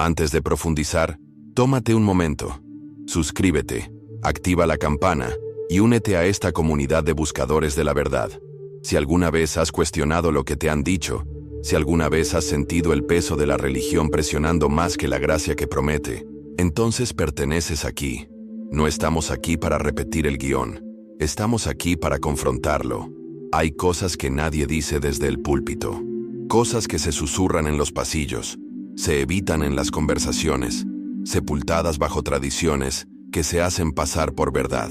Antes de profundizar, tómate un momento. Suscríbete, activa la campana y únete a esta comunidad de buscadores de la verdad. Si alguna vez has cuestionado lo que te han dicho, si alguna vez has sentido el peso de la religión presionando más que la gracia que promete, entonces perteneces aquí. No estamos aquí para repetir el guión, estamos aquí para confrontarlo. Hay cosas que nadie dice desde el púlpito, cosas que se susurran en los pasillos, se evitan en las conversaciones, sepultadas bajo tradiciones que se hacen pasar por verdad.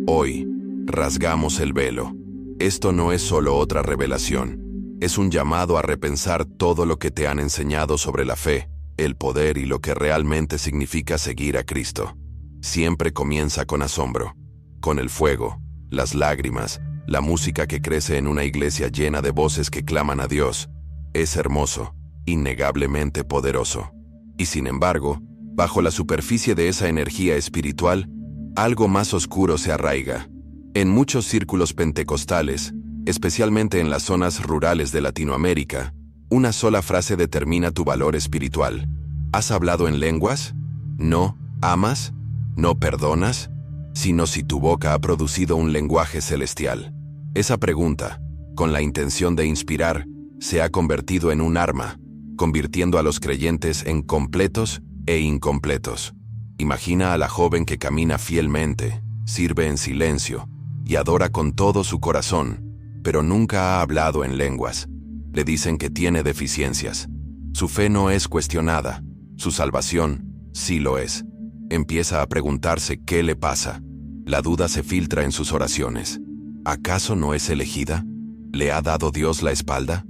Hoy, rasgamos el velo. Esto no es solo otra revelación, es un llamado a repensar todo lo que te han enseñado sobre la fe, el poder y lo que realmente significa seguir a Cristo. Siempre comienza con asombro, con el fuego, las lágrimas, la música que crece en una iglesia llena de voces que claman a Dios. Es hermoso, innegablemente poderoso. Y sin embargo, bajo la superficie de esa energía espiritual, algo más oscuro se arraiga. En muchos círculos pentecostales, especialmente en las zonas rurales de Latinoamérica, una sola frase determina tu valor espiritual. ¿Has hablado en lenguas? ¿No amas? ¿No perdonas? Sino si tu boca ha producido un lenguaje celestial. Esa pregunta, con la intención de inspirar, se ha convertido en un arma, convirtiendo a los creyentes en completos e incompletos. Imagina a la joven que camina fielmente, sirve en silencio y adora con todo su corazón, pero nunca ha hablado en lenguas. Le dicen que tiene deficiencias. Su fe no es cuestionada, su salvación sí lo es. Empieza a preguntarse qué le pasa. La duda se filtra en sus oraciones. ¿Acaso no es elegida? ¿Le ha dado Dios la espalda?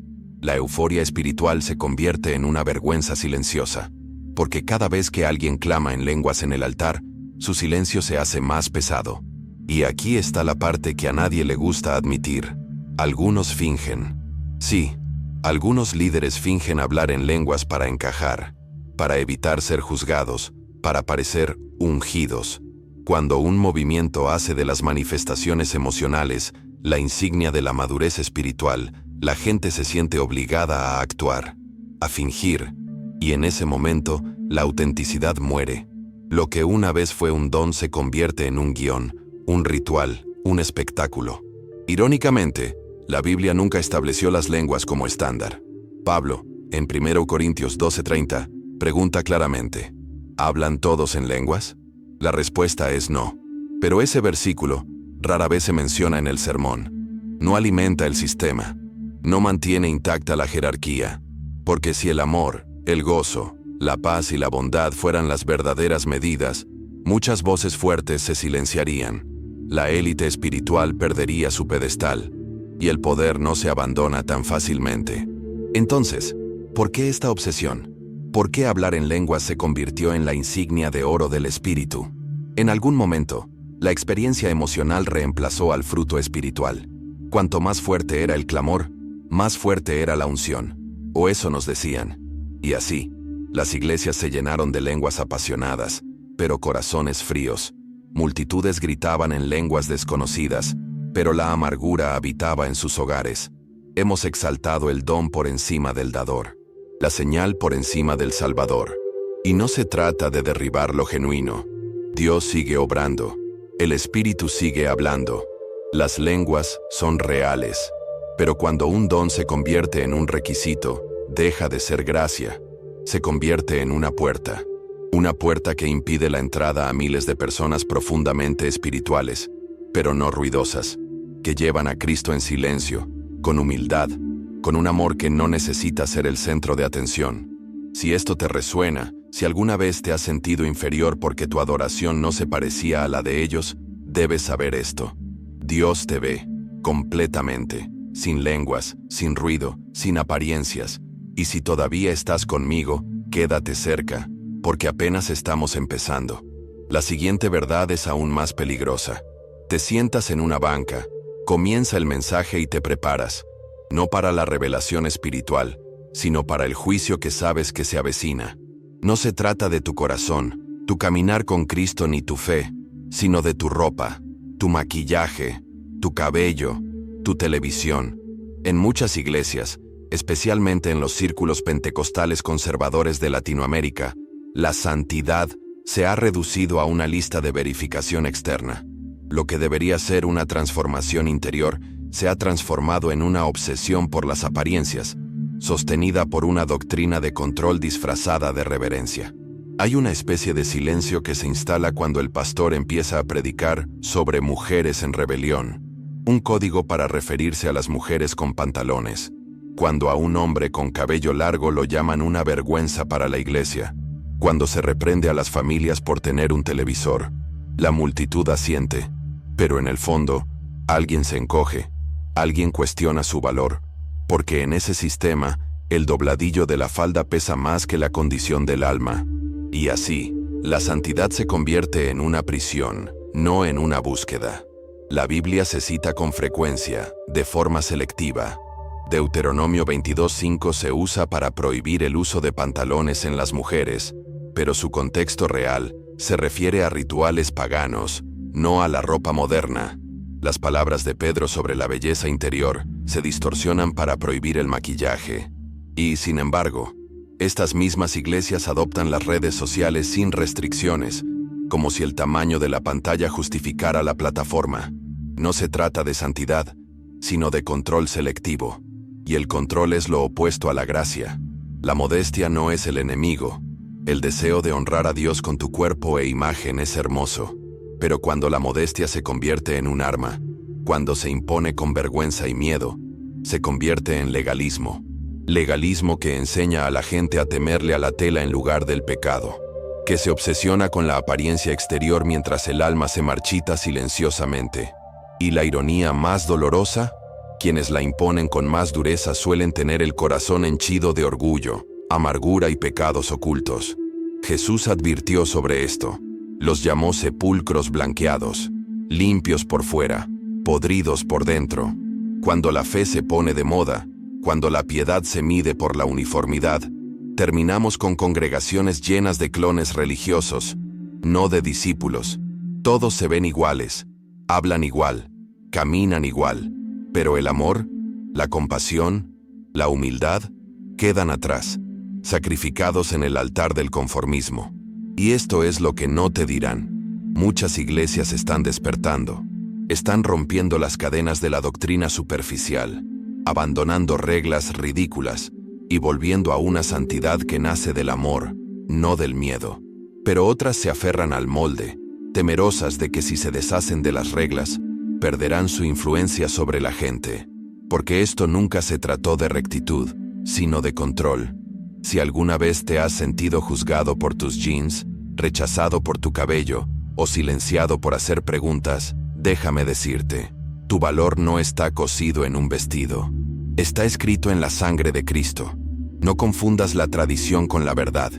La euforia espiritual se convierte en una vergüenza silenciosa, porque cada vez que alguien clama en lenguas en el altar, su silencio se hace más pesado. Y aquí está la parte que a nadie le gusta admitir. Algunos fingen. Sí, algunos líderes fingen hablar en lenguas para encajar, para evitar ser juzgados, para parecer ungidos. Cuando un movimiento hace de las manifestaciones emocionales la insignia de la madurez espiritual, la gente se siente obligada a actuar, a fingir, y en ese momento la autenticidad muere. Lo que una vez fue un don se convierte en un guión, un ritual, un espectáculo. Irónicamente, la Biblia nunca estableció las lenguas como estándar. Pablo, en 1 Corintios 12:30, pregunta claramente, ¿hablan todos en lenguas? La respuesta es no. Pero ese versículo rara vez se menciona en el sermón. No alimenta el sistema. No mantiene intacta la jerarquía. Porque si el amor, el gozo, la paz y la bondad fueran las verdaderas medidas, muchas voces fuertes se silenciarían. La élite espiritual perdería su pedestal, y el poder no se abandona tan fácilmente. Entonces, ¿por qué esta obsesión? ¿Por qué hablar en lenguas se convirtió en la insignia de oro del espíritu? En algún momento, la experiencia emocional reemplazó al fruto espiritual. Cuanto más fuerte era el clamor, más fuerte era la unción. O eso nos decían. Y así, las iglesias se llenaron de lenguas apasionadas, pero corazones fríos. Multitudes gritaban en lenguas desconocidas, pero la amargura habitaba en sus hogares. Hemos exaltado el don por encima del dador, la señal por encima del Salvador. Y no se trata de derribar lo genuino. Dios sigue obrando. El Espíritu sigue hablando. Las lenguas son reales. Pero cuando un don se convierte en un requisito, deja de ser gracia. Se convierte en una puerta. Una puerta que impide la entrada a miles de personas profundamente espirituales, pero no ruidosas, que llevan a Cristo en silencio, con humildad, con un amor que no necesita ser el centro de atención. Si esto te resuena, si alguna vez te has sentido inferior porque tu adoración no se parecía a la de ellos, debes saber esto. Dios te ve, completamente, sin lenguas, sin ruido, sin apariencias. Y si todavía estás conmigo, quédate cerca, porque apenas estamos empezando. La siguiente verdad es aún más peligrosa. Te sientas en una banca, comienza el mensaje y te preparas, no para la revelación espiritual, sino para el juicio que sabes que se avecina. No se trata de tu corazón, tu caminar con Cristo ni tu fe, sino de tu ropa, tu maquillaje, tu cabello, tu televisión. En muchas iglesias, especialmente en los círculos pentecostales conservadores de Latinoamérica, La santidad se ha reducido a una lista de verificación externa. Lo que debería ser una transformación interior se ha transformado en una obsesión por las apariencias, sostenida por una doctrina de control disfrazada de reverencia. Hay una especie de silencio que se instala cuando el pastor empieza a predicar sobre mujeres en rebelión, un código para referirse a las mujeres con pantalones, cuando a un hombre con cabello largo lo llaman una vergüenza para la iglesia, cuando se reprende a las familias por tener un televisor. La multitud asiente, pero en el fondo, alguien se encoge, alguien cuestiona su valor, porque en ese sistema, el dobladillo de la falda pesa más que la condición del alma. Y así, la santidad se convierte en una prisión, no en una búsqueda. La Biblia se cita con frecuencia, de forma selectiva. Deuteronomio 22:5 se usa para prohibir el uso de pantalones en las mujeres, pero su contexto real se refiere a rituales paganos, no a la ropa moderna. Las palabras de Pedro sobre la belleza interior se distorsionan para prohibir el maquillaje. Y, sin embargo, estas mismas iglesias adoptan las redes sociales sin restricciones, como si el tamaño de la pantalla justificara la plataforma. No se trata de santidad, sino de control selectivo. Y el control es lo opuesto a la gracia. La modestia no es el enemigo. El deseo de honrar a Dios con tu cuerpo e imagen es hermoso. Pero cuando la modestia se convierte en un arma, cuando se impone con vergüenza y miedo, se convierte en legalismo. Legalismo que enseña a la gente a temerle a la tela en lugar del pecado, que se obsesiona con la apariencia exterior mientras el alma se marchita silenciosamente. Y la ironía más dolorosa, quienes la imponen con más dureza suelen tener el corazón henchido de orgullo, amargura y pecados ocultos. Jesús advirtió sobre esto. Los llamó sepulcros blanqueados, limpios por fuera, podridos por dentro. Cuando la fe se pone de moda, cuando la piedad se mide por la uniformidad, terminamos con congregaciones llenas de clones religiosos, no de discípulos. Todos se ven iguales, hablan igual, caminan igual, pero el amor, la compasión, la humildad, quedan atrás, sacrificados en el altar del conformismo. Y esto es lo que no te dirán. Muchas iglesias están despertando, están rompiendo las cadenas de la doctrina superficial, abandonando reglas ridículas y volviendo a una santidad que nace del amor, no del miedo. Pero otras se aferran al molde, temerosas de que si se deshacen de las reglas, perderán su influencia sobre la gente. Porque esto nunca se trató de rectitud, sino de control. Si alguna vez te has sentido juzgado por tus jeans, rechazado por tu cabello o silenciado por hacer preguntas, déjame decirte, tu valor no está cosido en un vestido. Está escrito en la sangre de Cristo. No confundas la tradición con la verdad,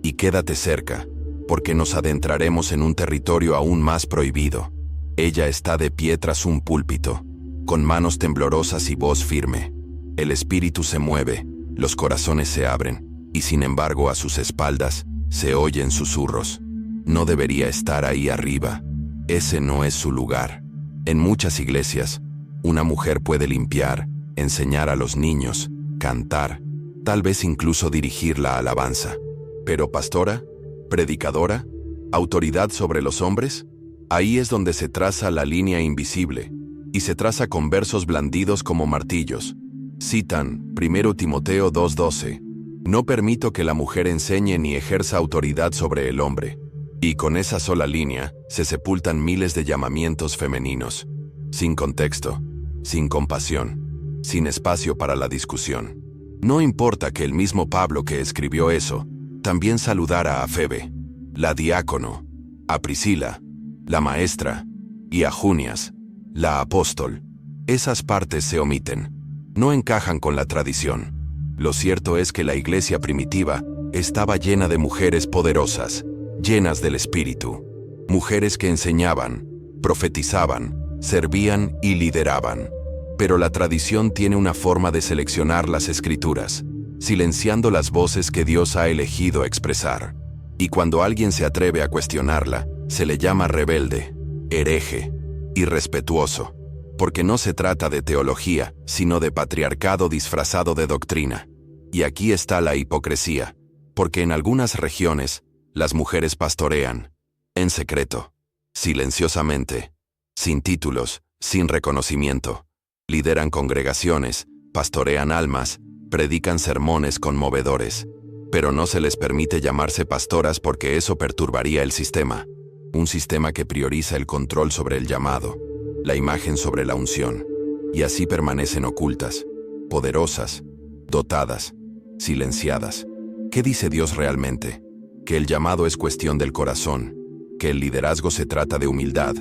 y quédate cerca, porque nos adentraremos en un territorio aún más prohibido. Ella está de pie tras un púlpito, con manos temblorosas y voz firme. El espíritu se mueve, los corazones se abren, y sin embargo a sus espaldas se oyen susurros. No debería estar ahí arriba. Ese no es su lugar. En muchas iglesias, una mujer puede limpiar, enseñar a los niños, cantar, tal vez incluso dirigir la alabanza. Pero pastora, predicadora, autoridad sobre los hombres, ahí es donde se traza la línea invisible, y se traza con versos blandidos como martillos. Citan 1 Timoteo 2:12. No permito que la mujer enseñe ni ejerza autoridad sobre el hombre. Y con esa sola línea se sepultan miles de llamamientos femeninos, sin contexto, sin compasión, sin espacio para la discusión. No importa que el mismo Pablo que escribió eso también saludara a Febe, la diácono, a Priscila, la maestra, y a Junias, la apóstol. Esas partes se omiten, no encajan con la tradición. Lo cierto es que la iglesia primitiva estaba llena de mujeres poderosas, llenas del Espíritu, mujeres que enseñaban, profetizaban, servían y lideraban. Pero la tradición tiene una forma de seleccionar las escrituras, silenciando las voces que Dios ha elegido expresar. Y cuando alguien se atreve a cuestionarla, se le llama rebelde, hereje, irrespetuoso, porque no se trata de teología, sino de patriarcado disfrazado de doctrina. Y aquí está la hipocresía, porque en algunas regiones, Las mujeres pastorean, en secreto, silenciosamente, sin títulos, sin reconocimiento. Lideran congregaciones, pastorean almas, predican sermones conmovedores. Pero no se les permite llamarse pastoras porque eso perturbaría el sistema. Un sistema que prioriza el control sobre el llamado, la imagen sobre la unción. Y así permanecen ocultas, poderosas, dotadas, silenciadas. ¿Qué dice Dios realmente? Que el llamado es cuestión del corazón, que el liderazgo se trata de humildad,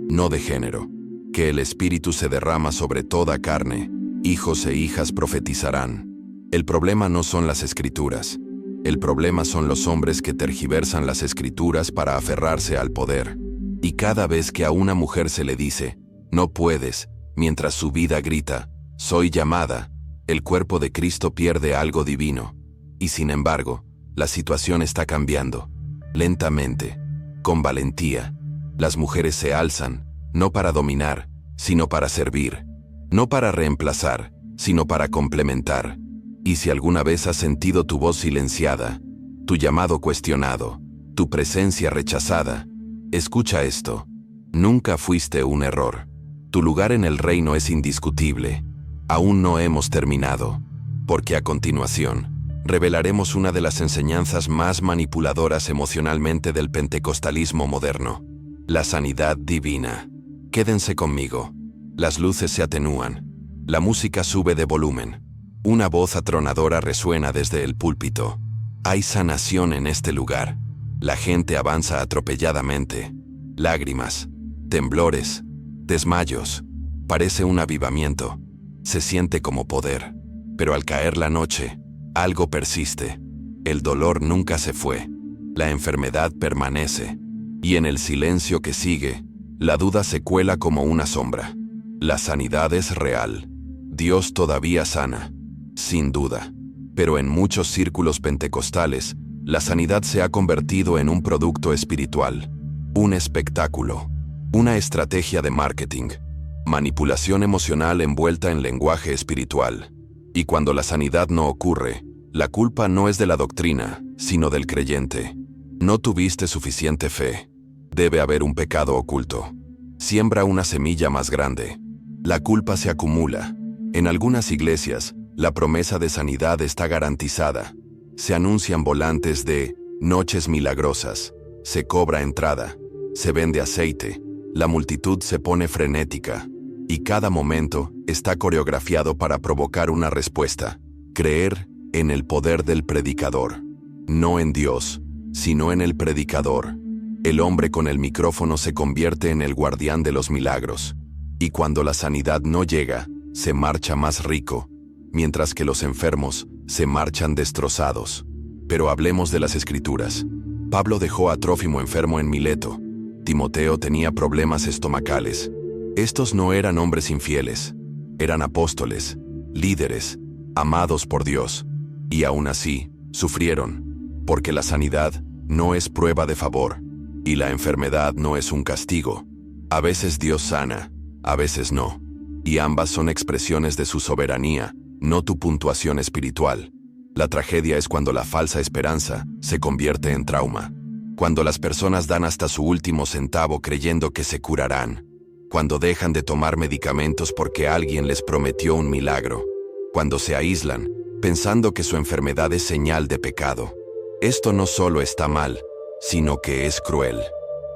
no de género, que el Espíritu se derrama sobre toda carne, hijos e hijas profetizarán. El problema no son las Escrituras. El problema son los hombres que tergiversan las Escrituras para aferrarse al poder. Y cada vez que a una mujer se le dice, no puedes, mientras su vida grita, soy llamada, el cuerpo de Cristo pierde algo divino. Y sin embargo, la situación está cambiando. Lentamente, con valentía, las mujeres se alzan, no para dominar, sino para servir. No para reemplazar, sino para complementar. Y si alguna vez has sentido tu voz silenciada, tu llamado cuestionado, tu presencia rechazada, escucha esto. Nunca fuiste un error. Tu lugar en el reino es indiscutible. Aún no hemos terminado, porque a continuación, revelaremos una de las enseñanzas más manipuladoras emocionalmente del pentecostalismo moderno: la sanidad divina. Quédense conmigo. Las luces se atenúan. La música sube de volumen. Una voz atronadora resuena desde el púlpito. Hay sanación en este lugar. La gente avanza atropelladamente. Lágrimas, temblores, desmayos. Parece un avivamiento. Se siente como poder. Pero al caer la noche, algo persiste. El dolor nunca se fue. La enfermedad permanece. Y en el silencio que sigue, la duda se cuela como una sombra. La sanidad es real. Dios todavía sana. Sin duda. Pero en muchos círculos pentecostales, la sanidad se ha convertido en un producto espiritual, un espectáculo, una estrategia de marketing, manipulación emocional envuelta en lenguaje espiritual. Y cuando la sanidad no ocurre, la culpa no es de la doctrina, sino del creyente. No tuviste suficiente fe. Debe haber un pecado oculto. Siembra una semilla más grande. La culpa se acumula. En algunas iglesias, la promesa de sanidad está garantizada. Se anuncian volantes de noches milagrosas. Se cobra entrada. Se vende aceite. La multitud se pone frenética. Y cada momento está coreografiado para provocar una respuesta. Creer en el poder del predicador. No en Dios, sino en el predicador. El hombre con el micrófono se convierte en el guardián de los milagros. Y cuando la sanidad no llega, se marcha más rico, mientras que los enfermos se marchan destrozados. Pero hablemos de las Escrituras. Pablo dejó a Trófimo enfermo en Mileto. Timoteo tenía problemas estomacales. Estos no eran hombres infieles. Eran apóstoles, líderes, amados por Dios. Y aún así, sufrieron. Porque la sanidad no es prueba de favor. Y la enfermedad no es un castigo. A veces Dios sana, a veces no. Y ambas son expresiones de su soberanía, no tu puntuación espiritual. La tragedia es cuando la falsa esperanza se convierte en trauma. Cuando las personas dan hasta su último centavo creyendo que se curarán. Cuando dejan de tomar medicamentos porque alguien les prometió un milagro. Cuando se aíslan, pensando que su enfermedad es señal de pecado. Esto no solo está mal, sino que es cruel.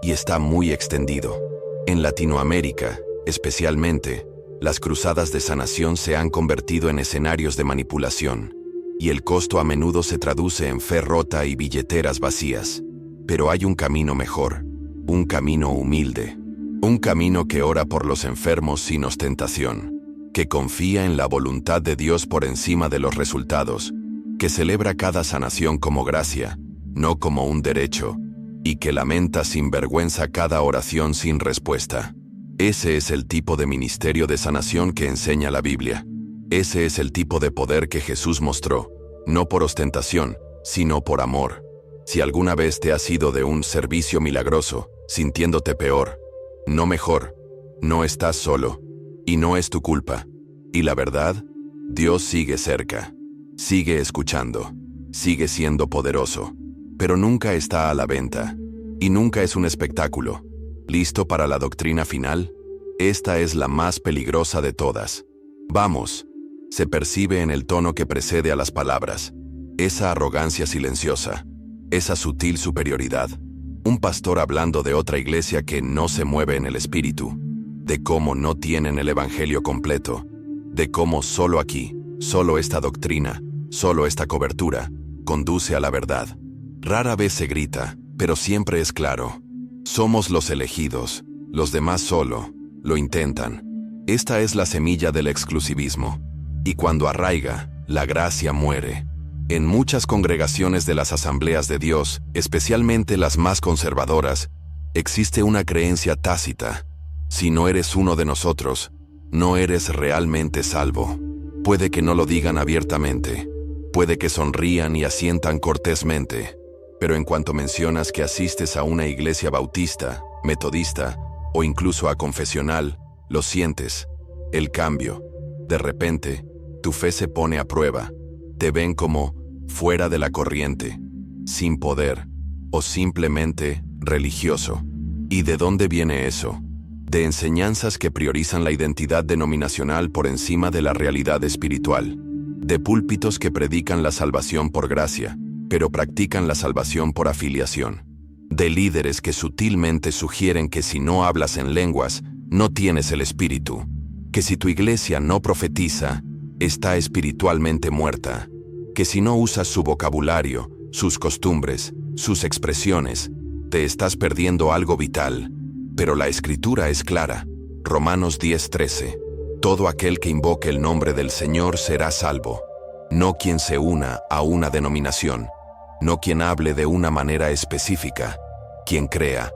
Y está muy extendido. En Latinoamérica, especialmente, las cruzadas de sanación se han convertido en escenarios de manipulación. Y el costo a menudo se traduce en fe rota y billeteras vacías. Pero hay un camino mejor. Un camino humilde. Un camino que ora por los enfermos sin ostentación. Que confía en la voluntad de Dios por encima de los resultados. Que celebra cada sanación como gracia, no como un derecho. Y que lamenta sin vergüenza cada oración sin respuesta. Ese es el tipo de ministerio de sanación que enseña la Biblia. Ese es el tipo de poder que Jesús mostró, no por ostentación, sino por amor. Si alguna vez te has ido de un servicio milagroso, sintiéndote peor, no mejor, no estás solo, y no es tu culpa. Y la verdad, Dios sigue cerca, sigue escuchando, sigue siendo poderoso. pero nunca está a la venta. Y nunca es un espectáculo. ¿Listo para la doctrina final? Esta es la más peligrosa de todas. Vamos. Se percibe en el tono que precede a las palabras. Esa arrogancia silenciosa. Esa sutil superioridad. Un pastor hablando de otra iglesia que no se mueve en el espíritu. De cómo no tienen el evangelio completo. De cómo solo aquí, solo esta doctrina, solo esta cobertura, conduce a la verdad. Rara vez se grita, pero siempre es claro. Somos los elegidos, los demás solo lo intentan. Esta es la semilla del exclusivismo. Y cuando arraiga, la gracia muere. En muchas congregaciones de las Asambleas de Dios, especialmente las más conservadoras, existe una creencia tácita. Si no eres uno de nosotros, no eres realmente salvo. Puede que no lo digan abiertamente, puede que sonrían y asientan cortésmente, pero en cuanto mencionas que asistes a una iglesia bautista, metodista o incluso a confesional, lo sientes, el cambio. De repente, tu fe se pone a prueba, te ven como fuera de la corriente, sin poder o simplemente religioso. ¿Y de dónde viene eso? De enseñanzas que priorizan la identidad denominacional por encima de la realidad espiritual, de púlpitos que predican la salvación por gracia, pero practican la salvación por afiliación, de líderes que sutilmente sugieren que si no hablas en lenguas, no tienes el espíritu, que si tu iglesia no profetiza, está espiritualmente muerta, que si no usas su vocabulario, sus costumbres, sus expresiones, te estás perdiendo algo vital. Pero la Escritura es clara. Romanos 10:13. Todo aquel que invoque el nombre del Señor será salvo. No quien se una a una denominación, no quien hable de una manera específica, quien crea.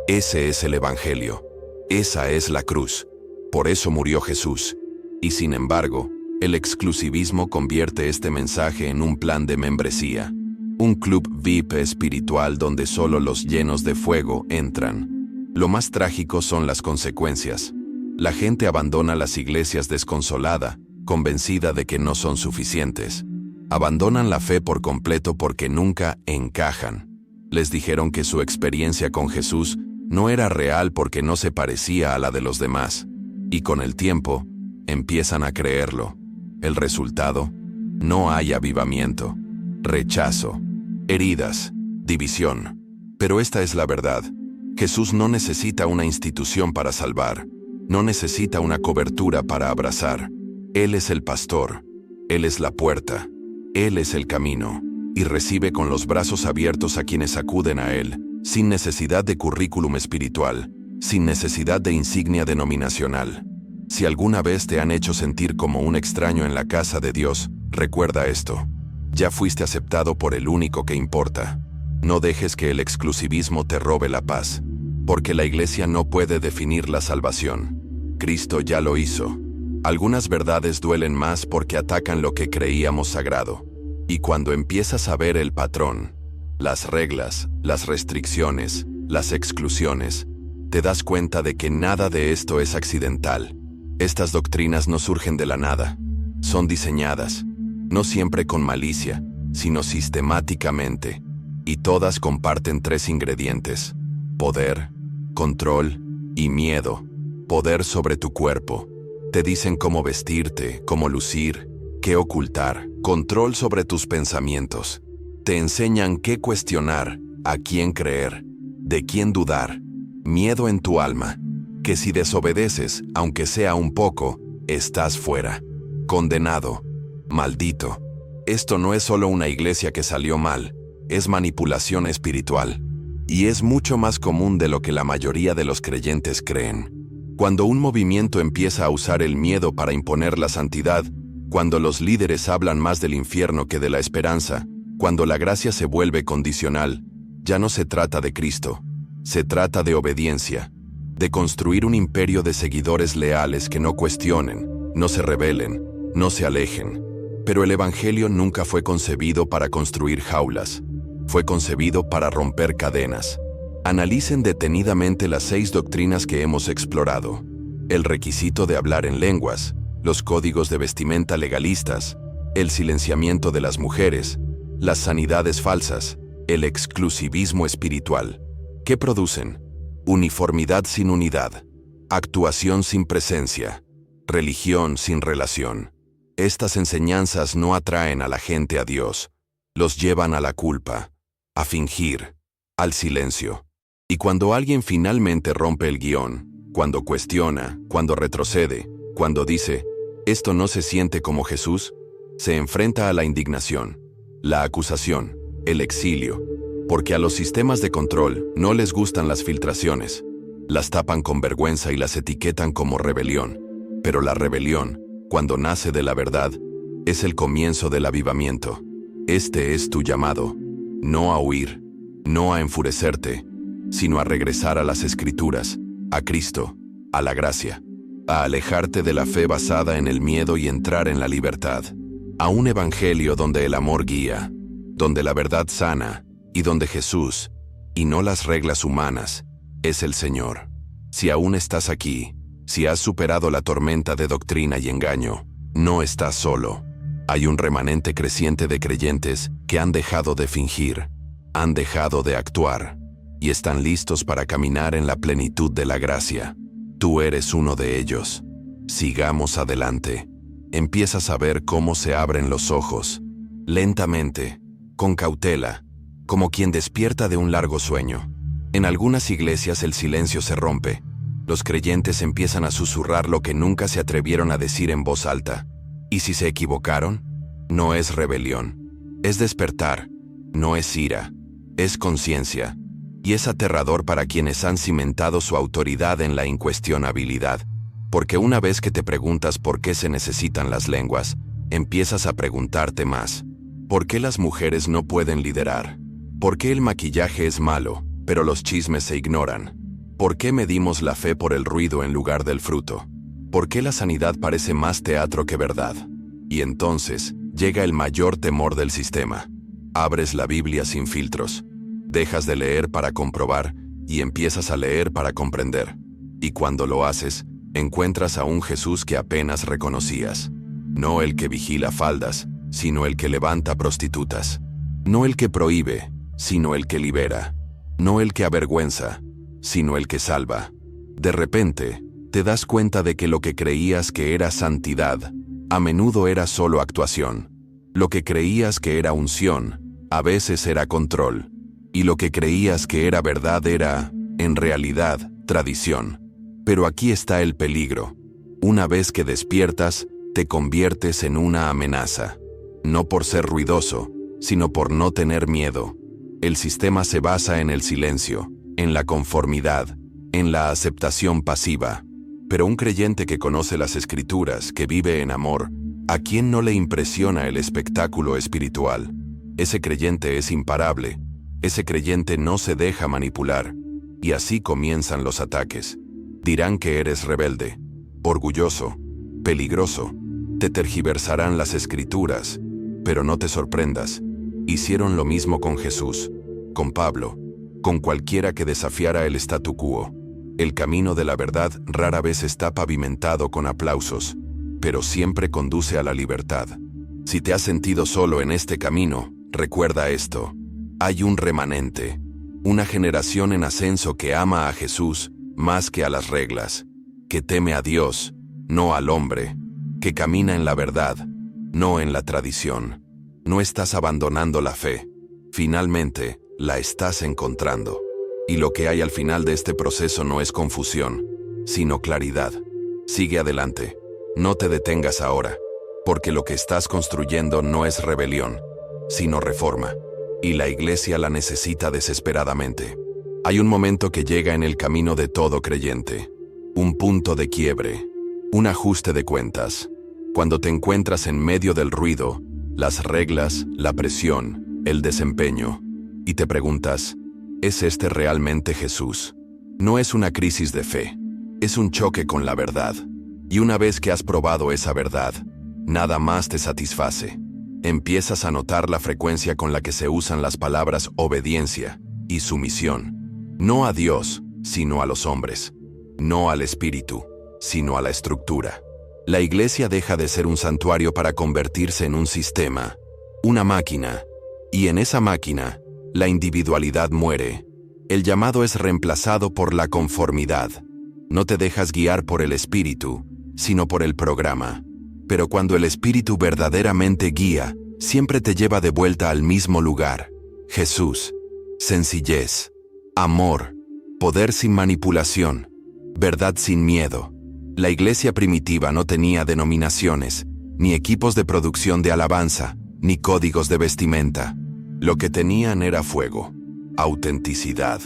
Ese es el Evangelio. Esa es la cruz. Por eso murió Jesús. Y sin embargo, el exclusivismo convierte este mensaje en un plan de membresía. Un club VIP espiritual donde solo los llenos de fuego entran. Lo más trágico son las consecuencias. La gente abandona las iglesias desconsolada, convencida de que no son suficientes. Abandonan la fe por completo porque nunca encajan. Les dijeron que su experiencia con Jesús no era real porque no se parecía a la de los demás. Y con el tiempo, empiezan a creerlo. El resultado, no hay avivamiento, rechazo, heridas, división. Pero esta es la verdad. Jesús no necesita una institución para salvar, no necesita una cobertura para abrazar. Él es el pastor, Él es la puerta, Él es el camino, y recibe con los brazos abiertos a quienes acuden a Él, sin necesidad de currículum espiritual, sin necesidad de insignia denominacional. Si alguna vez te han hecho sentir como un extraño en la casa de Dios, recuerda esto. Ya fuiste aceptado por el único que importa. No dejes que el exclusivismo te robe la paz, porque la iglesia no puede definir la salvación. Cristo ya lo hizo. Algunas verdades duelen más porque atacan lo que creíamos sagrado. Y cuando empiezas a ver el patrón, las reglas, las restricciones, las exclusiones, te das cuenta de que nada de esto es accidental. Estas doctrinas no surgen de la nada. Son diseñadas, no siempre con malicia, sino sistemáticamente. Y todas comparten tres ingredientes: poder, control y miedo. Poder sobre tu cuerpo. Te dicen cómo vestirte, cómo lucir, qué ocultar. Control sobre tus pensamientos. Te enseñan qué cuestionar, a quién creer, de quién dudar. Miedo en tu alma, que si desobedeces, aunque sea un poco, estás fuera. Condenado. Maldito. Esto no es solo una iglesia que salió mal. Es manipulación espiritual. Y es mucho más común de lo que la mayoría de los creyentes creen. Cuando un movimiento empieza a usar el miedo para imponer la santidad, cuando los líderes hablan más del infierno que de la esperanza, cuando la gracia se vuelve condicional, ya no se trata de Cristo, se trata de obediencia, de construir un imperio de seguidores leales que no cuestionen, no se rebelen, no se alejen. Pero el Evangelio nunca fue concebido para construir jaulas. Fue concebido para romper cadenas. Analicen detenidamente las 6 doctrinas que hemos explorado. El requisito de hablar en lenguas, los códigos de vestimenta legalistas, el silenciamiento de las mujeres, las sanidades falsas, El exclusivismo espiritual. ¿Qué producen? Uniformidad sin unidad. Actuación sin presencia. Religión sin relación. Estas enseñanzas no atraen a la gente a Dios. Los llevan a la culpa, a fingir, al silencio. Y cuando alguien finalmente rompe el guión, cuando cuestiona, cuando retrocede, cuando dice, esto no se siente como Jesús, se enfrenta a la indignación, la acusación, el exilio, porque a los sistemas de control no les gustan las filtraciones, las tapan con vergüenza y las etiquetan como rebelión. Pero la rebelión, cuando nace de la verdad, es el comienzo del avivamiento. Este es tu llamado, no a huir, no a enfurecerte, sino a regresar a las Escrituras, a Cristo, a la gracia, a alejarte de la fe basada en el miedo y entrar en la libertad, a un evangelio donde el amor guía, donde la verdad sana y donde Jesús, y no las reglas humanas, es el Señor. Si aún estás aquí, si has superado la tormenta de doctrina y engaño, no estás solo. Hay un remanente creciente de creyentes que han dejado de fingir, han dejado de actuar, y están listos para caminar en la plenitud de la gracia. Tú eres uno de ellos. Sigamos adelante. Empiezas a ver cómo se abren los ojos, lentamente, con cautela, como quien despierta de un largo sueño. En algunas iglesias el silencio se rompe. Los creyentes empiezan a susurrar lo que nunca se atrevieron a decir en voz alta. ¿Y si se equivocaron? No es rebelión. Es despertar. No es ira. Es conciencia. Y es aterrador para quienes han cimentado su autoridad en la incuestionabilidad. Porque una vez que te preguntas por qué se necesitan las lenguas, empiezas a preguntarte más. ¿Por qué las mujeres no pueden liderar? ¿Por qué el maquillaje es malo, pero los chismes se ignoran? ¿Por qué medimos la fe por el ruido en lugar del fruto? ¿Por qué la sanidad parece más teatro que verdad? Y entonces, llega el mayor temor del sistema. Abres la Biblia sin filtros. Dejas de leer para comprobar y empiezas a leer para comprender. Y cuando lo haces, encuentras a un Jesús que apenas reconocías. No el que vigila faldas, sino el que levanta prostitutas. No el que prohíbe, sino el que libera. No el que avergüenza, sino el que salva. De repente, te das cuenta de que lo que creías que era santidad, a menudo era solo actuación. Lo que creías que era unción, a veces era control. Y lo que creías que era verdad era, en realidad, tradición. Pero aquí está el peligro. Una vez que despiertas, te conviertes en una amenaza. No por ser ruidoso, sino por no tener miedo. El sistema se basa en el silencio, en la conformidad, en la aceptación pasiva. Pero un creyente que conoce las Escrituras, que vive en amor, ¿a quién no le impresiona el espectáculo espiritual? Ese creyente es imparable. Ese creyente no se deja manipular. Y así comienzan los ataques. Dirán que eres rebelde, orgulloso, peligroso. Te tergiversarán las Escrituras. Pero no te sorprendas. Hicieron lo mismo con Jesús, con Pablo, con cualquiera que desafiara el statu quo. El camino de la verdad rara vez está pavimentado con aplausos, pero siempre conduce a la libertad. Si te has sentido solo en este camino, recuerda esto. Hay un remanente, una generación en ascenso que ama a Jesús más que a las reglas, que teme a Dios, no al hombre, que camina en la verdad, no en la tradición. No estás abandonando la fe. Finalmente, la estás encontrando. Y lo que hay al final de este proceso no es confusión, sino claridad. Sigue adelante. No te detengas ahora, porque lo que estás construyendo no es rebelión, sino reforma. Y la iglesia la necesita desesperadamente. Hay un momento que llega en el camino de todo creyente. Un punto de quiebre. Un ajuste de cuentas. Cuando te encuentras en medio del ruido, las reglas, la presión, el desempeño, y te preguntas, ¿es este realmente Jesús? No es una crisis de fe, es un choque con la verdad. Y una vez que has probado esa verdad, nada más te satisface. Empiezas a notar la frecuencia con la que se usan las palabras obediencia y sumisión. No a Dios, sino a los hombres. No al espíritu, sino a la estructura. La iglesia deja de ser un santuario para convertirse en un sistema, una máquina, y en esa máquina, la individualidad muere. El llamado es reemplazado por la conformidad. No te dejas guiar por el espíritu, sino por el programa. Pero cuando el espíritu verdaderamente guía, siempre te lleva de vuelta al mismo lugar. Jesús. Sencillez. Amor. Poder sin manipulación. Verdad sin miedo. La iglesia primitiva no tenía denominaciones, ni equipos de producción de alabanza, ni códigos de vestimenta. Lo que tenían era fuego, autenticidad,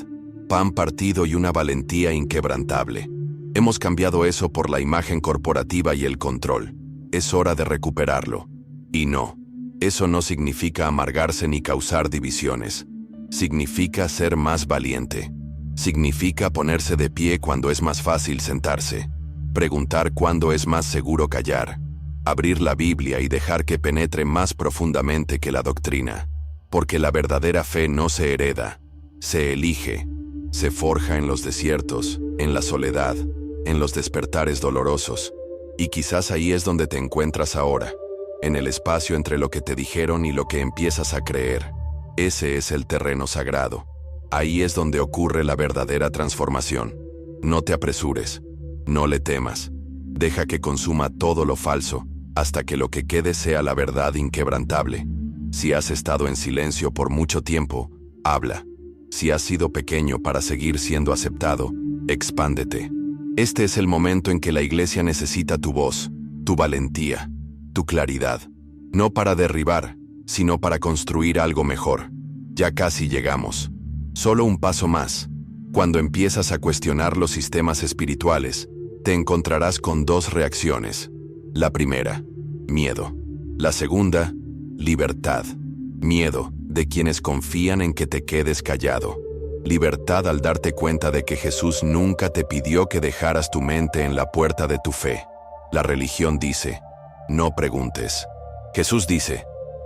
pan partido y una valentía inquebrantable. Hemos cambiado eso por la imagen corporativa y el control. Es hora de recuperarlo. Y no, eso no significa amargarse ni causar divisiones. Significa ser más valiente. Significa ponerse de pie cuando es más fácil sentarse. Preguntar cuándo es más seguro callar. Abrir la Biblia y dejar que penetre más profundamente que la doctrina. Porque la verdadera fe no se hereda, se elige. Se forja en los desiertos, en la soledad, en los despertares dolorosos. Y quizás ahí es donde te encuentras ahora, en el espacio entre lo que te dijeron y lo que empiezas a creer. Ese es el terreno sagrado. Ahí es donde ocurre la verdadera transformación. No te apresures, no le temas. Deja que consuma todo lo falso, hasta que lo que quede sea la verdad inquebrantable. Si has estado en silencio por mucho tiempo, habla. Si has sido pequeño para seguir siendo aceptado, expándete. Este es el momento en que la iglesia necesita tu voz, tu valentía, tu claridad. No para derribar, sino para construir algo mejor. Ya casi llegamos. Solo un paso más. Cuando empiezas a cuestionar los sistemas espirituales, te encontrarás con dos reacciones. La primera, miedo. La segunda, libertad. Miedo de quienes confían en que te quedes callado. Libertad al darte cuenta de que Jesús nunca te pidió que dejaras tu mente en la puerta de tu fe. La religión dice, no preguntes. Jesús dice,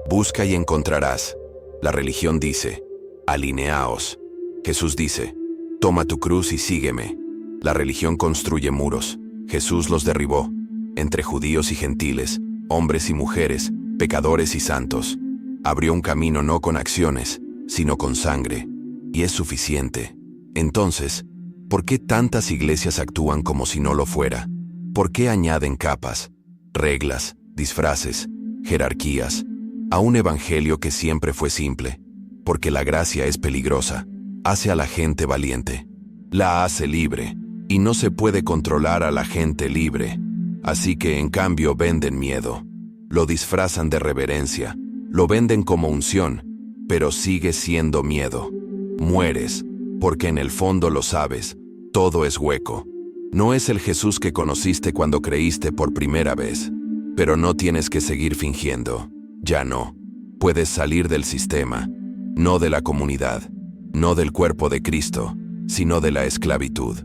busca y encontrarás. La religión dice, alineaos. Jesús dice, toma tu cruz y sígueme. La religión construye muros. Jesús los derribó. Entre judíos y gentiles, hombres y mujeres, pecadores y santos. Abrió un camino no con acciones, sino con sangre. Y es suficiente. Entonces, ¿por qué tantas iglesias actúan como si no lo fuera? ¿Por qué añaden capas, reglas, disfraces, jerarquías, a un evangelio que siempre fue simple? Porque la gracia es peligrosa. Hace a la gente valiente. La hace libre. Y no se puede controlar a la gente libre. Así que en cambio venden miedo. Lo disfrazan de reverencia. Lo venden como unción. Pero sigue siendo miedo. Mueres, porque en el fondo lo sabes, todo es hueco. No es el Jesús que conociste cuando creíste por primera vez. Pero no tienes que seguir fingiendo. Ya no. Puedes salir del sistema, no de la comunidad, no del cuerpo de Cristo, sino de la esclavitud,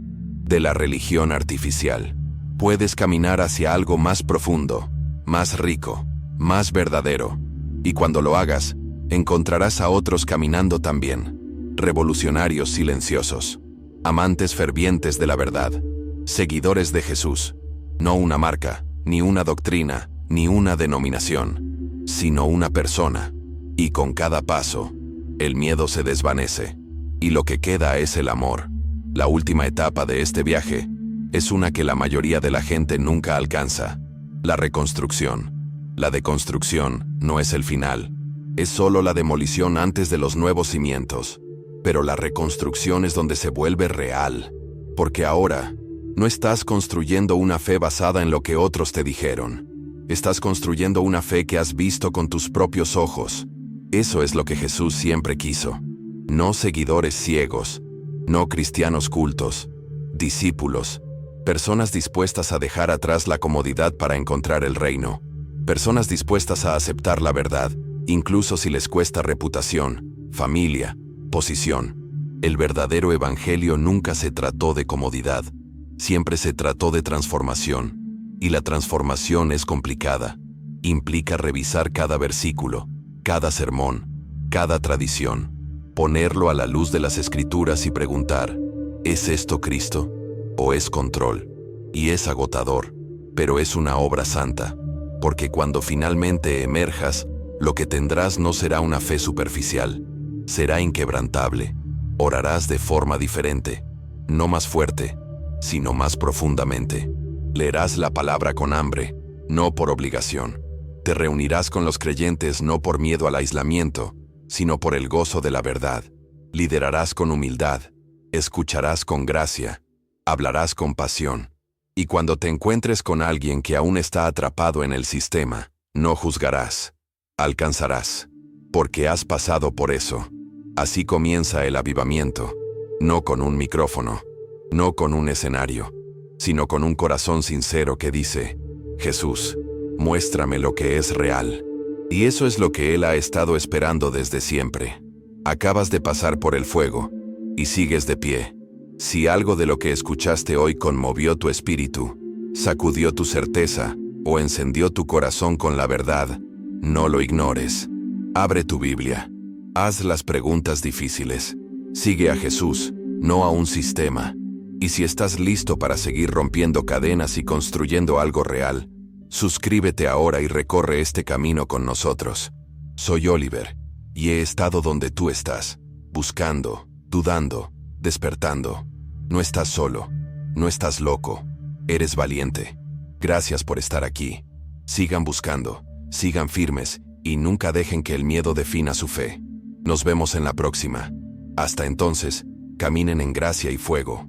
de la religión artificial. Puedes caminar hacia algo más profundo, más rico, más verdadero. Y cuando lo hagas, encontrarás a otros caminando también. Revolucionarios silenciosos, amantes fervientes de la verdad, seguidores de Jesús, no una marca, ni una doctrina, ni una denominación, sino una persona. Y con cada paso, el miedo se desvanece, y lo que queda es el amor. La última etapa de este viaje es una que la mayoría de la gente nunca alcanza: la reconstrucción. La deconstrucción no es el final, es solo la demolición antes de los nuevos cimientos. Pero la reconstrucción es donde se vuelve real, porque ahora no estás construyendo una fe basada en lo que otros te dijeron. Estás construyendo una fe que has visto con tus propios ojos. Eso es lo que Jesús siempre quiso. No seguidores ciegos, no cristianos cultos, discípulos, personas dispuestas a dejar atrás la comodidad para encontrar el reino, personas dispuestas a aceptar la verdad, incluso si les cuesta reputación, familia, posición. El verdadero evangelio nunca se trató de comodidad, siempre se trató de transformación. Y la transformación es complicada. Implica revisar cada versículo, cada sermón, cada tradición, ponerlo a la luz de las Escrituras y preguntar, ¿es esto Cristo? ¿O es control? Y es agotador, pero es una obra santa, porque cuando finalmente emerjas, lo que tendrás no será una fe superficial, será inquebrantable. Orarás de forma diferente, no más fuerte, sino más profundamente. Leerás la palabra con hambre, no por obligación. Te reunirás con los creyentes no por miedo al aislamiento, sino por el gozo de la verdad. Liderarás con humildad, escucharás con gracia, hablarás con pasión. Y cuando te encuentres con alguien que aún está atrapado en el sistema, no juzgarás, alcanzarás, porque has pasado por eso. Así comienza el avivamiento, no con un micrófono, no con un escenario, sino con un corazón sincero que dice: Jesús, muéstrame lo que es real. Y eso es lo que Él ha estado esperando desde siempre. Acabas de pasar por el fuego, y sigues de pie. Si algo de lo que escuchaste hoy conmovió tu espíritu, sacudió tu certeza, o encendió tu corazón con la verdad, no lo ignores. Abre tu Biblia. Haz las preguntas difíciles. Sigue a Jesús, no a un sistema. Y si estás listo para seguir rompiendo cadenas y construyendo algo real, suscríbete ahora y recorre este camino con nosotros. Soy Oliver, y he estado donde tú estás, buscando, dudando, despertando. No estás solo, no estás loco, eres valiente. Gracias por estar aquí. Sigan buscando, sigan firmes, y nunca dejen que el miedo defina su fe. Nos vemos en la próxima. Hasta entonces, caminen en gracia y fuego.